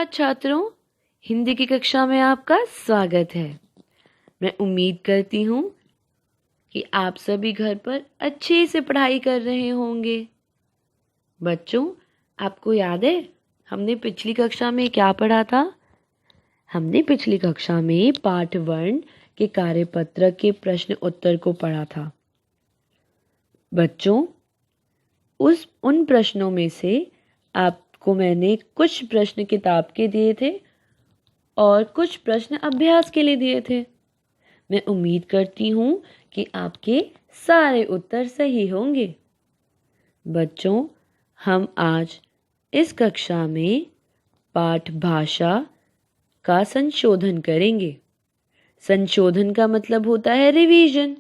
नमस्कार छात्रों, हिंदी की कक्षा में आपका स्वागत है। मैं उम्मीद करती हूँ कि आप सभी घर पर अच्छे से पढ़ाई कर रहे होंगे। बच्चों, आपको याद है हमने पिछली कक्षा में क्या पढ़ा था? हमने पिछली कक्षा में पाठ 1 के कार्यपत्र के प्रश्न उत्तर को पढ़ा था। बच्चों, उन प्रश्नों में से आपको मैंने कुछ प्रश्न किताब के दिए थे और कुछ प्रश्न अभ्यास के लिए दिए थे। मैं उम्मीद करती हूँ कि आपके सारे उत्तर सही होंगे। बच्चों, हम आज इस कक्षा में पाठ भाषा का संशोधन करेंगे। संशोधन का मतलब होता है रिवीजन।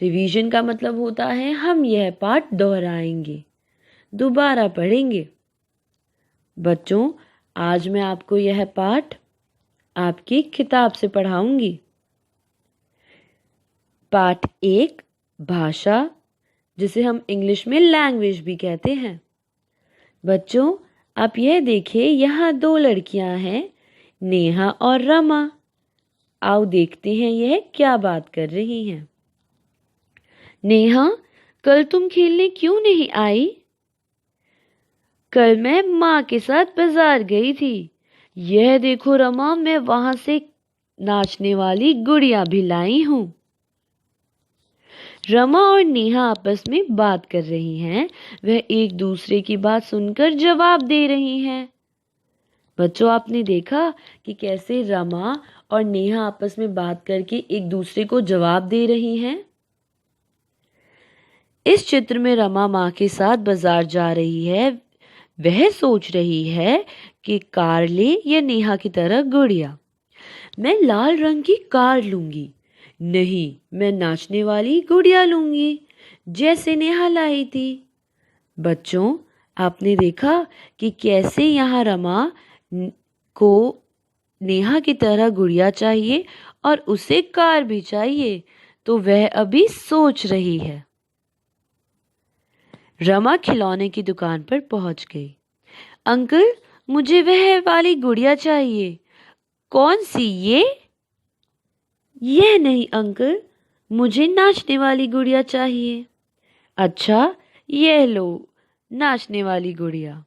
रिवीजन का मतलब होता है हम यह पाठ दोहराएंगे, दोबारा पढ़ेंगे। बच्चों, आज मैं आपको यह पाठ आपकी किताब से पढ़ाऊंगी। पाठ 1 भाषा, जिसे हम इंग्लिश में लैंग्वेज भी कहते हैं। बच्चों, आप यह देखिए, यहाँ 2 लड़कियां हैं, नेहा और रमा। आओ देखते हैं यह क्या बात कर रही हैं। नेहा, कल तुम खेलने क्यों नहीं आई? कल मैं माँ के साथ बाजार गई थी। यह देखो रमा, मैं वहां से नाचने वाली गुड़िया भी लाई हूँ। रमा और नेहा आपस में बात कर रही हैं। वह एक दूसरे की बात सुनकर जवाब दे रही हैं। बच्चों, आपने देखा कि कैसे रमा और नेहा आपस में बात करके एक दूसरे को जवाब दे रही हैं। इस चित्र में रमा माँ के साथ बाजार जा रही है। वह सोच रही है कि कार ले या नेहा की तरह गुड़िया। मैं लाल रंग की कार लूंगी। नहीं, मैं नाचने वाली गुड़िया लूंगी, जैसे नेहा लाई थी। बच्चों, आपने देखा कि कैसे यहाँ रमा को नेहा की तरह गुड़िया चाहिए और उसे कार भी चाहिए, तो वह अभी सोच रही है। रमा खिलौने की दुकान पर पहुंच गई। अंकल, मुझे वह वाली गुड़िया चाहिए। कौन सी, ये? यह नहीं अंकल, मुझे नाचने वाली गुड़िया चाहिए। अच्छा, यह लो नाचने वाली गुड़िया।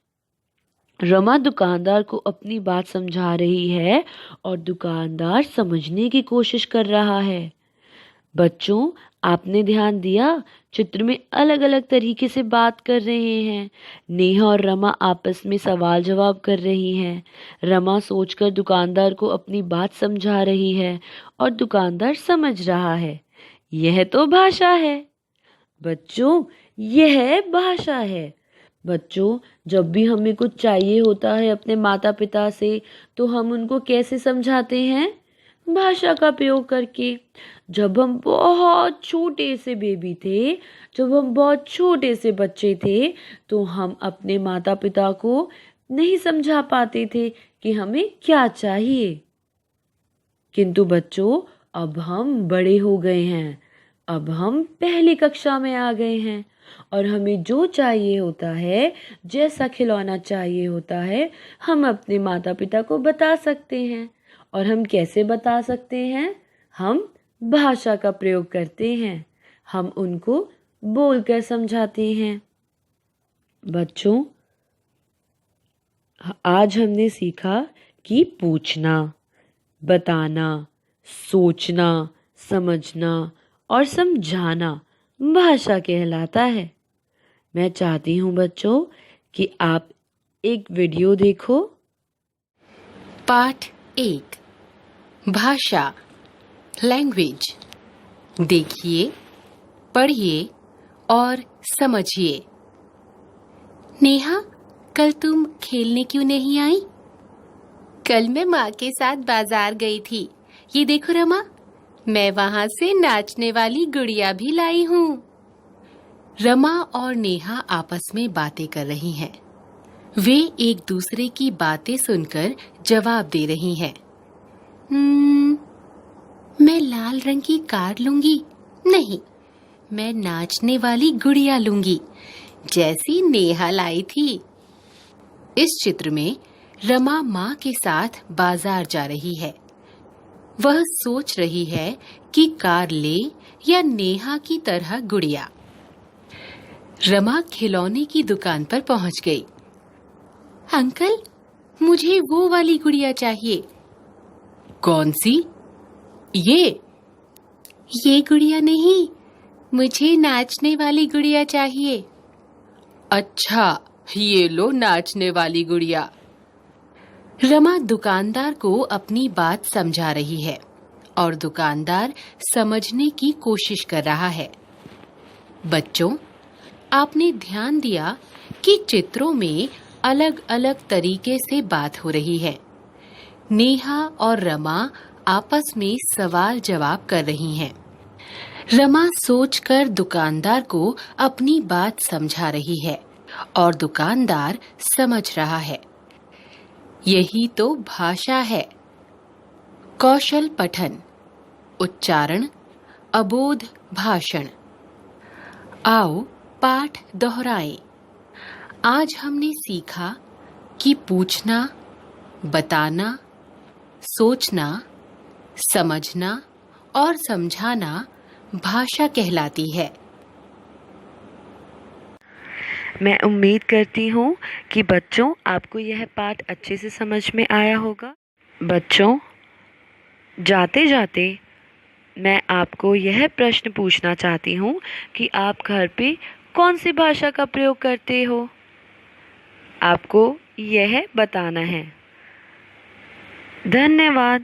रमा दुकानदार को अपनी बात समझा रही है और दुकानदार समझने की कोशिश कर रहा है। बच्चों, आपने ध्यान दिया, चित्र में अलग अलग तरीके से बात कर रहे हैं। नेहा और रमा आपस में सवाल जवाब कर रही हैं। रमा सोचकर दुकानदार को अपनी बात समझा रही है और दुकानदार समझ रहा है। यह तो भाषा है। बच्चों, यह भाषा है। बच्चों, जब भी हमें कुछ चाहिए होता है अपने माता पिता से, तो हम उनको कैसे समझाते हैं? भाषा का प्रयोग करके। जब हम बहुत छोटे से बेबी थे, जब हम बहुत छोटे से बच्चे थे, तो हम अपने माता पिता को नहीं समझा पाते थे कि हमें क्या चाहिए। किंतु बच्चों, अब हम बड़े हो गए हैं। अब हम पहली कक्षा में आ गए हैं और हमें जो चाहिए होता है, जैसा खिलौना चाहिए होता है, हम अपने माता पिता को बता सकते हैं। और हम कैसे बता सकते हैं? हम भाषा का प्रयोग करते हैं। हम उनको बोलकर समझाते हैं। बच्चों, आज हमने सीखा कि पूछना, बताना, सोचना, समझना और समझाना भाषा कहलाता है। मैं चाहती हूँ बच्चों कि आप एक वीडियो देखो। पाठ 1 भाषा, लैंग्वेज। देखिए, पढ़िए और समझिए। नेहा, कल तुम खेलने क्यों नहीं आई? कल मैं माँ के साथ बाजार गई थी। ये देखो रमा, मैं वहां से नाचने वाली गुड़िया भी लाई हूँ। रमा और नेहा आपस में बातें कर रही हैं। वे एक दूसरे की बातें सुनकर जवाब दे रही हैं। मैं लाल रंग की कार लूंगी। नहीं, मैं नाचने वाली गुड़िया लूंगी, जैसी नेहा लाई थी। इस चित्र में रमा माँ के साथ बाजार जा रही है। वह सोच रही है कि कार ले या नेहा की तरह गुड़िया। रमा खिलौने की दुकान पर पहुंच गई। अंकल, मुझे वो वाली गुड़िया चाहिए। कौन सी? ये गुड़िया नहीं, मुझे नाचने वाली गुड़िया चाहिए। अच्छा, ये लो नाचने वाली गुड़िया। रमा दुकानदार को अपनी बात समझा रही है और दुकानदार समझने की कोशिश कर रहा है। बच्चों, आपने ध्यान दिया कि चित्रों में अलग-अलग तरीके से बात हो रही है। नेहा और रमा आपस में सवाल जवाब कर रही हैं। रमा सोचकर दुकानदार को अपनी बात समझा रही है और दुकानदार समझ रहा है। यही तो भाषा है। कौशल पठन, उच्चारण, अबोध भाषण। आओ पाठ दोहराएं। आज हमने सीखा कि पूछना, बताना, सोचना, समझना और समझाना भाषा कहलाती है। मैं उम्मीद करती हूँ कि बच्चों आपको यह पाठ अच्छे से समझ में आया होगा। बच्चों, जाते जाते मैं आपको यह प्रश्न पूछना चाहती हूँ कि आप घर पे कौन सी भाषा का प्रयोग करते हो? आपको यह बताना है। धन्यवाद।